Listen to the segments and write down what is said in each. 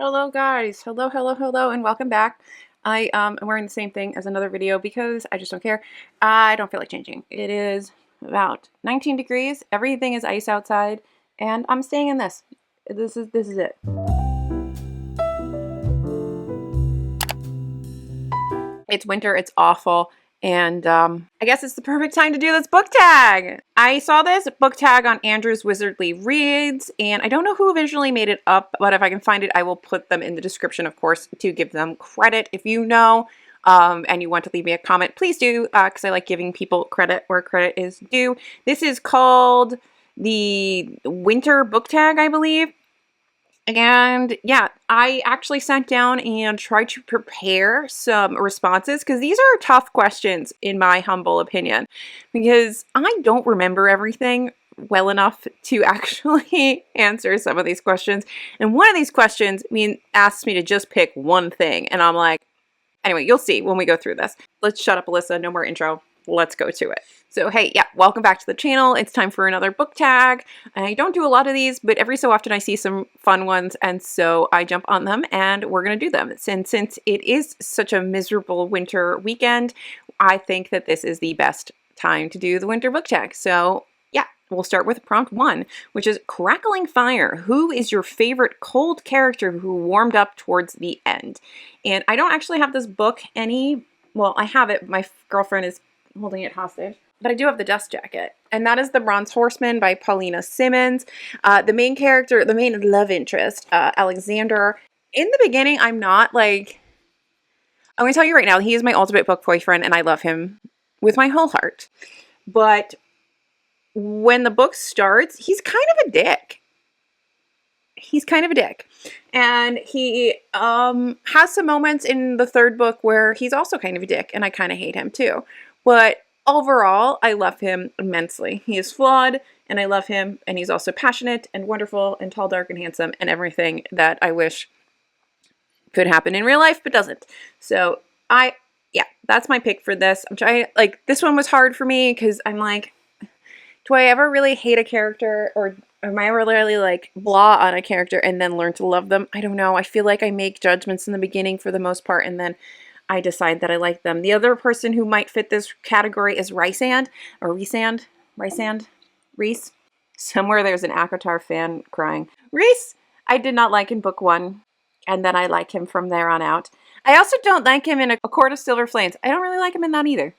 Hello guys, hello, and welcome back. I am wearing the same thing as another video because I just don't care. I don't feel like changing. It is about 19 degrees, everything is ice outside, and I'm staying in this. This is it. It's winter, it's awful, and I guess it's the perfect time to do this book tag. I saw this book tag on Andrew's Wizardly Reads, and I don't know who originally made it up, but if I can find it, I will put them in the description, of course, to give them credit. If you know and you want to leave me a comment, please do, because I like giving people credit where credit is due. This is called the Winter Book Tag, I believe. And yeah, I actually sat down and tried to prepare some responses because these are tough questions in my humble opinion, because I don't remember everything well enough to actually answer some of these questions. And one of these questions asks me to just pick one thing. And I'm like, anyway, you'll see when we go through this. Let's shut up, Alyssa. No more intro. Let's go to it. So hey, yeah, welcome back to the channel. It's time for another book tag. I don't do a lot of these, but every so often I see some fun ones, and so I jump on them and we're gonna do them. Since it is such a miserable winter weekend, I think that this is the best time to do the winter book tag. So yeah, we'll start with prompt 1, which is crackling fire. Who is your favorite cold character who warmed up towards the end? And I don't actually have this book well, I have it. My girlfriend is holding it hostage. But I do have the dust jacket, and that is The Bronze Horseman by Paulina Simmons. The main character, the main love interest, Alexander. In the beginning, I'm going to tell you right now, he is my ultimate book boyfriend, and I love him with my whole heart. But when the book starts, he's kind of a dick. And he has some moments in the third book where he's also kind of a dick, and I kind of hate him too. But overall, I love him immensely. He is flawed, and I love him, and he's also passionate and wonderful and tall, dark, and handsome, and everything that I wish could happen in real life, but doesn't. So yeah, that's my pick for this. I'm trying, this one was hard for me, because I'm like, do I ever really hate a character, or am I ever really blah on a character and then learn to love them? I don't know. I feel like I make judgments in the beginning for the most part, and then I decide that I like them. The other person who might fit this category is Rysand. Reese. Somewhere there's an ACOTAR fan crying. Reese, I did not like in book 1, and then I like him from there on out. I also don't like him in A Court of Silver Flames. I don't really like him in that either.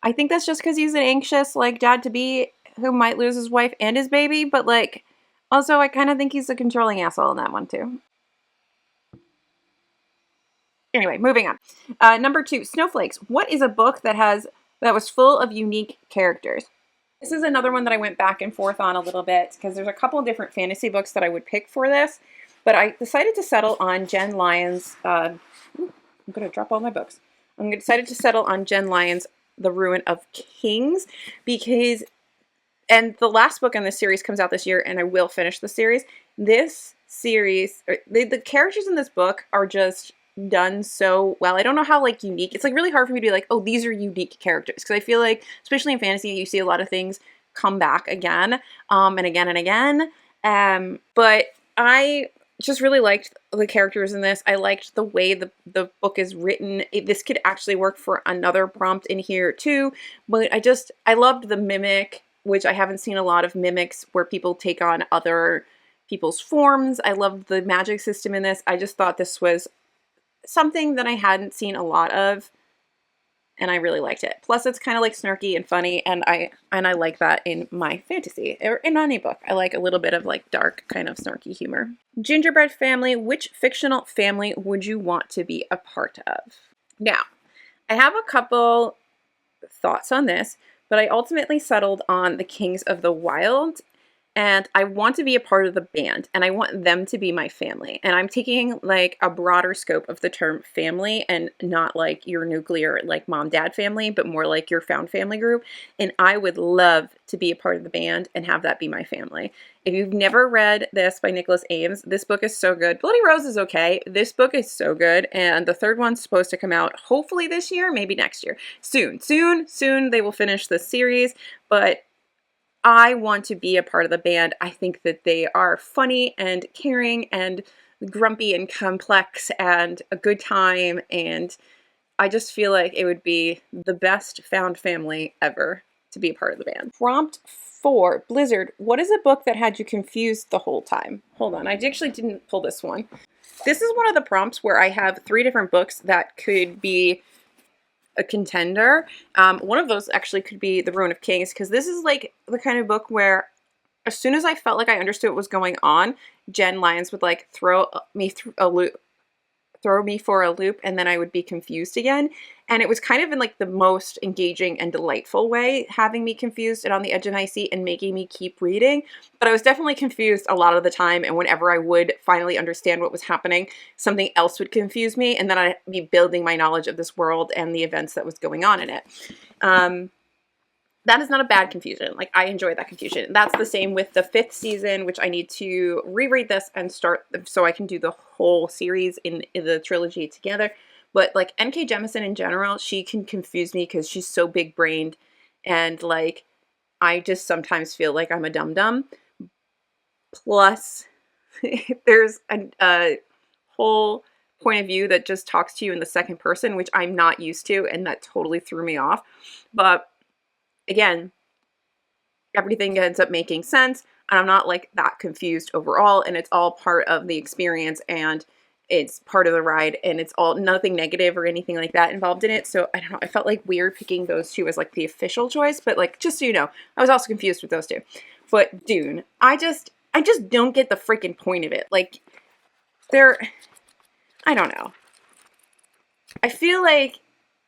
I think that's just because he's an anxious, dad-to-be who might lose his wife and his baby, but, also I kind of think he's a controlling asshole in that one, too. Anyway, moving on. Number 2, Snowflakes. What is a book that was full of unique characters? This is another one that I went back and forth on a little bit, because there's a couple of different fantasy books that I would pick for this, but I decided to settle on Jen Lyon's, I'm going to drop all my books. I decided to settle on Jen Lyon's The Ruin of Kings, and the last book in this series comes out this year, and I will finish the series. This series, the characters in this book are just done so well. I don't know how unique. It's really hard for me to be like, oh, these are unique characters, because I feel like, especially in fantasy, you see a lot of things come back again and again and again. But I just really liked the characters in this. I liked the way the book is written. This could actually work for another prompt in here too, but I loved the mimic, which I haven't seen a lot of mimics where people take on other people's forms. I loved the magic system in this. I just thought this was something that I hadn't seen a lot of, and I really liked it. Plus, it's kind of snarky and funny, and I like that in my fantasy, or in any book. I like a little bit of dark kind of snarky humor. Gingerbread family. Which fictional family would you want to be a part of? Now, I have a couple thoughts on this, but I ultimately settled on the Kings of the Wild. And I want to be a part of the band, and I want them to be my family. And I'm taking a broader scope of the term family, and not your nuclear mom dad family, but more your found family group. And I would love to be a part of the band and have that be my family. If you've never read this by Nicholas Ames, this book is so good. Bloody Rose is okay. This book is so good, and the third one's supposed to come out hopefully this year, maybe next year. Soon they will finish this series, but I want to be a part of the band. I think that they are funny and caring and grumpy and complex and a good time, and I just feel like it would be the best found family ever to be a part of the band. Prompt 4, Blizzard, what is a book that had you confused the whole time? Hold on, I actually didn't pull this one. This is one of the prompts where I have 3 different books that could be a contender. One of those actually could be The Ruin of Kings, because this is like the kind of book where as soon as I felt like I understood what was going on, Jen Lyons would like throw me for a loop, and then I would be confused again. And it was kind of in like the most engaging and delightful way, having me confused and on the edge of my seat and making me keep reading. But I was definitely confused a lot of the time, and whenever I would finally understand what was happening, something else would confuse me, and then I'd be building my knowledge of this world and the events that was going on in it. That is not a bad confusion. Like, I enjoy that confusion. That's the same with the 5th season, which I need to reread this and start so I can do the whole series in the trilogy together. But like N.K. Jemisin in general, she can confuse me because she's so big-brained, and like I just sometimes feel like I'm a dum-dum. Plus, there's a whole point of view that just talks to you in the second person, which I'm not used to, and that totally threw me off. But again, everything ends up making sense, and I'm not like that confused overall, and it's all part of the experience, and it's part of the ride, and it's all nothing negative or anything like that involved in it. So I don't know, I felt like weird picking those 2 as like the official choice, but like, just so you know, I was also confused with those 2. But Dune, I just don't get the freaking point of it. Like, I don't know. I feel like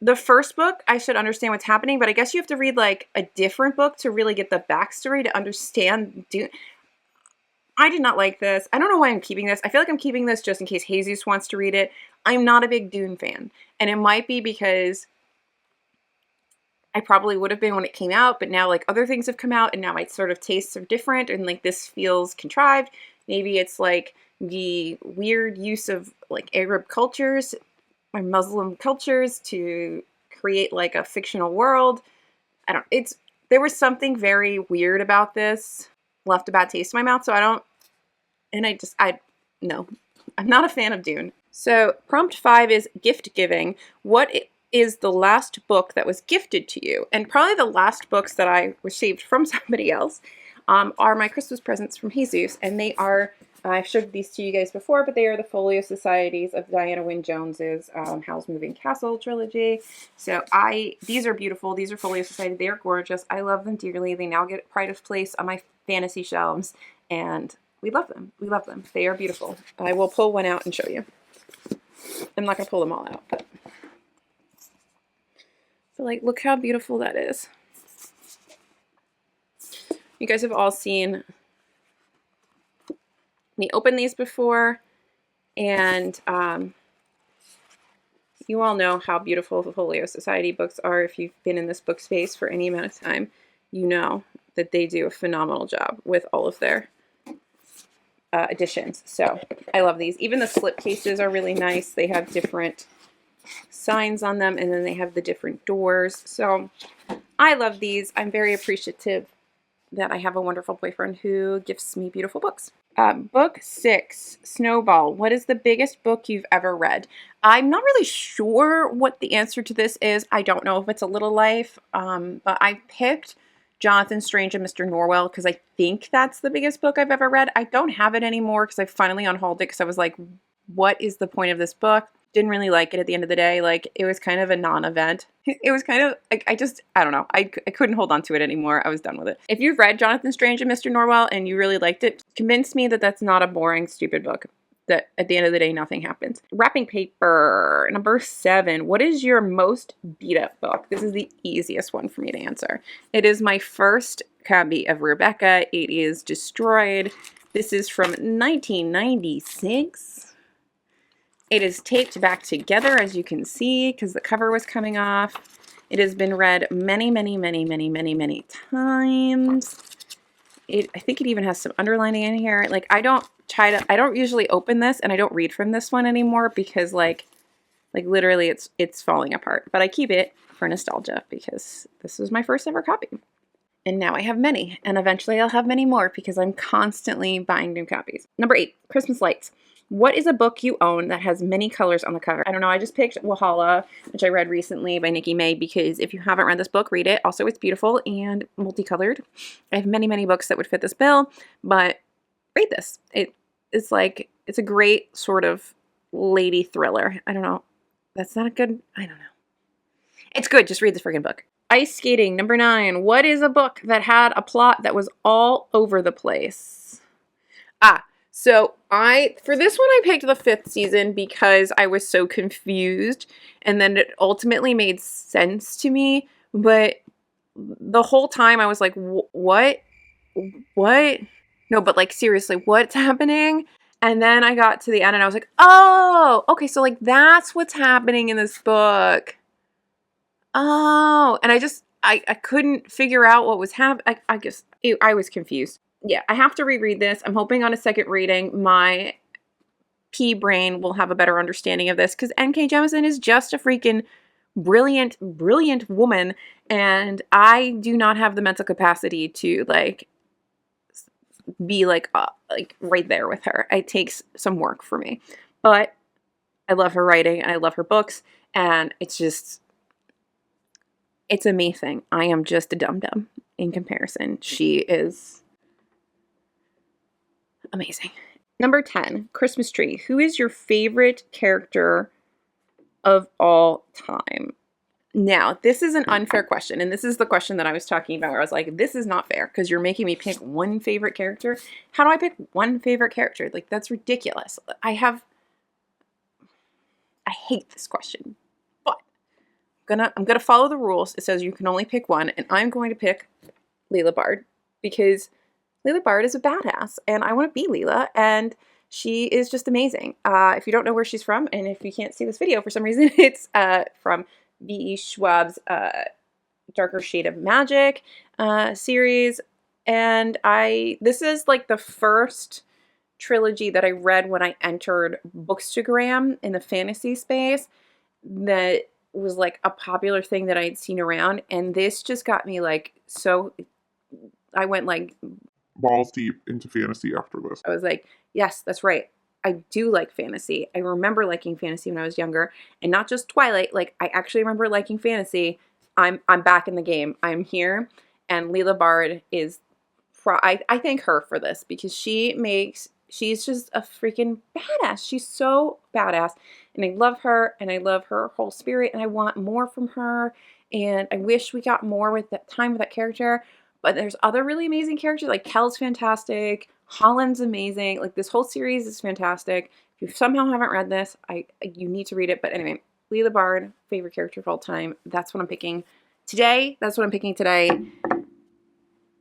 the first book, I should understand what's happening, but I guess you have to read like a different book to really get the backstory to understand Dune. I did not like this. I don't know why I'm keeping this. I feel like I'm keeping this just in case Jesus wants to read it. I'm not a big Dune fan, and it might be because I probably would have been when it came out, but now like other things have come out, and now my sort of tastes are different, and like this feels contrived. Maybe it's like the weird use of like Arab cultures or Muslim cultures to create like a fictional world. There was something very weird about this, left a bad taste in my mouth, so no, I'm not a fan of Dune. So prompt 5 is gift giving. What is the last book that was gifted to you? And probably the last books that I received from somebody else are my Christmas presents from Jesus, and they are, I've showed these to you guys before, but they are the Folio Societies of Diana Wynne Jones's Howl's Moving Castle trilogy. So these are beautiful. These are Folio Society. They are gorgeous. I love them dearly. They now get pride of place on my fantasy shelves, and we love them. We love them. They are beautiful. I will pull one out and show you. I'm not going to pull them all out, but so like, look how beautiful that is. You guys have all seen me open these before, and you all know how beautiful the Folio Society books are. If you've been in this book space for any amount of time, you know that they do a phenomenal job with all of their editions. So I love these. Even the slip cases are really nice. They have different signs on them, and then they have the different doors. So I love these. I'm very appreciative that I have a wonderful boyfriend who gifts me beautiful books. Book 6, Snowball. What is the biggest book you've ever read? I'm not really sure what the answer to this is. I don't know if it's A Little Life, but I picked Jonathan Strange and Mr. Norwell because I think that's the biggest book I've ever read. I don't have it anymore because I finally unhauled it because I was like, what is the point of this book? Didn't really like it at the end of the day. Like, it was kind of a non-event. It was kind of like, I don't know. I couldn't hold on to it anymore. I was done with it. If you've read Jonathan Strange and Mr. Norwell and you really liked it, convince me that that's not a boring, stupid book. That at the end of the day, nothing happens. Wrapping paper, number 7. What is your most beat up book? This is the easiest one for me to answer. It is my first copy of Rebecca. It is Destroyed. This is from 1996. It is taped back together, as you can see, because the cover was coming off. It has been read many, many, many, many, many, many times. I think it even has some underlining in here. Like, I don't usually open this, and I don't read from this one anymore because like literally it's falling apart. But I keep it for nostalgia because this was my first ever copy. And now I have many, and eventually I'll have many more because I'm constantly buying new copies. Number 8, Christmas Lights. What is a book you own that has many colors on the cover? I don't know, I just picked Wahala, which I read recently by Nikki May, because if you haven't read this book, read it. Also, it's beautiful and multicolored. I have many, many books that would fit this bill, but read this. It's like, it's a great sort of lady thriller. I don't know. That's not a good, I don't know. It's good. Just read the freaking book. Ice Skating, number 9. What is a book that had a plot that was all over the place? So for this one, I picked the 5th season because I was so confused, and then it ultimately made sense to me, but the whole time I was like, what? No, but like, seriously, what's happening? And then I got to the end and I was like, oh, okay, so like that's what's happening in this book. Oh, and I couldn't figure out what was happening. I guess I was confused. Yeah, I have to reread this. I'm hoping on a second reading, my pea brain will have a better understanding of this, because N.K. Jemisin is just a freaking brilliant, brilliant woman, and I do not have the mental capacity to like be like right there with her. It takes some work for me, but I love her writing and I love her books, and it's a me thing. I am just a dum-dum in comparison. She is amazing. Number 10, Christmas Tree. Who is your favorite character of all time? Now, this is an unfair question, and this is the question that I was talking about where I was like, this is not fair because you're making me pick one favorite character. How do I pick one favorite character? Like, that's ridiculous. I hate this question, but I'm gonna follow the rules. It says you can only pick one, and I'm going to pick Leela Bard because Leela Bard is a badass, and I want to be Leela, and she is just amazing. If you don't know where she's from, and if you can't see this video for some reason, it's from B.E. Schwab's Darker Shade of Magic series, and this is like the first trilogy that I read when I entered Bookstagram in the fantasy space that was like a popular thing that I had seen around, and this just got me like so. I went like balls deep into fantasy after this. I was like, yes, that's right. I do like fantasy. I remember liking fantasy when I was younger, and not just Twilight. Like, I actually remember liking fantasy. I'm back in the game. I'm here, and Leela Bard is. I thank her for this because she's just a freaking badass. She's so badass, and I love her, and I love her whole spirit, and I want more from her, and I wish we got more with that time with that character. But there's other really amazing characters, like Kel's fantastic, Holland's amazing, like this whole series is fantastic. If you somehow haven't read this, you need to read it. But anyway, Leela Bard, favorite character of all time. That's what I'm picking today. That's what I'm picking today.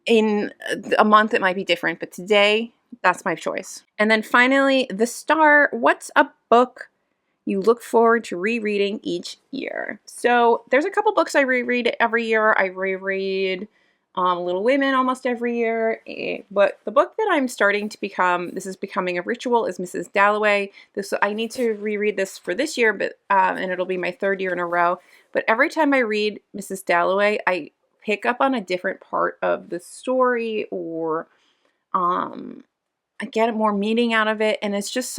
In a month, it might be different, but today, that's my choice. And then finally, The Star. What's a book you look forward to rereading each year? So there's a couple books I reread every year. I reread Little Women almost every year, but the book that I'm starting to this is becoming a ritual, is Mrs. Dalloway. I need to reread this for this year, but and it'll be my 3rd year in a row. But every time I read Mrs. Dalloway, I pick up on a different part of the story, or I get more meaning out of it, and it's just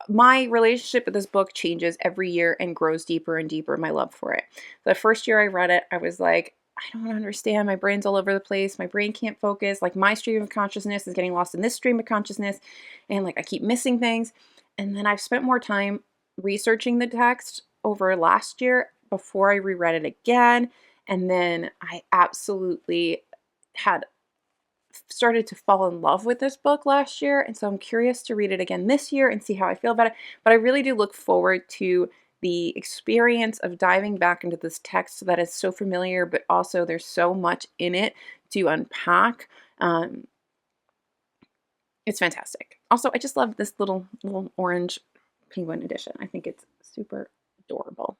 my relationship with this book changes every year and grows deeper and deeper, my love for it. The first year I read it, I was like, I don't understand. My brain's all over the place. My brain can't focus. Like, my stream of consciousness is getting lost in this stream of consciousness. And like, I keep missing things. And then I've spent more time researching the text over last year before I reread it again. And then I absolutely had started to fall in love with this book last year. And so I'm curious to read it again this year and see how I feel about it. But I really do look forward to the experience of diving back into this text that is so familiar, but also there's so much in it to unpack. It's fantastic. Also, I just love this little orange penguin edition. I think it's super adorable.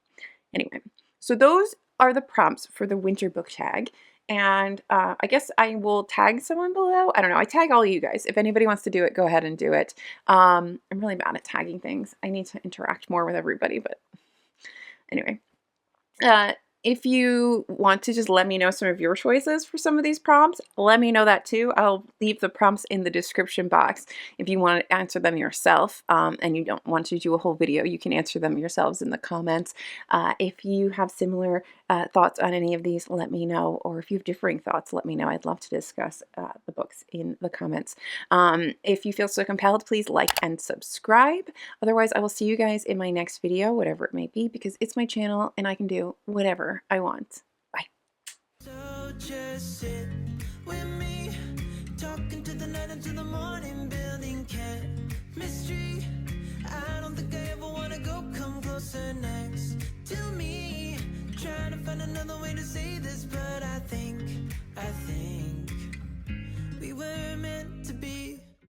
Anyway, so those are the prompts for the winter book tag. And I guess I will tag someone below. I don't know. I tag all you guys. If anybody wants to do it, go ahead and do it. I'm really bad at tagging things. I need to interact more with everybody. But anyway, If you want to just let me know some of your choices for some of these prompts, let me know that too. I'll leave the prompts in the description box. If you want to answer them yourself and you don't want to do a whole video, you can answer them yourselves in the comments. If you have similar thoughts on any of these, let me know. Or if you have differing thoughts, let me know. I'd love to discuss the books in the comments. If you feel so compelled, please like and subscribe. Otherwise, I will see you guys in my next video, whatever it may be, because it's my channel and I can do whatever I want. Bye. So just sit with me, talking to the night until the morning, building chemistry. I don't think I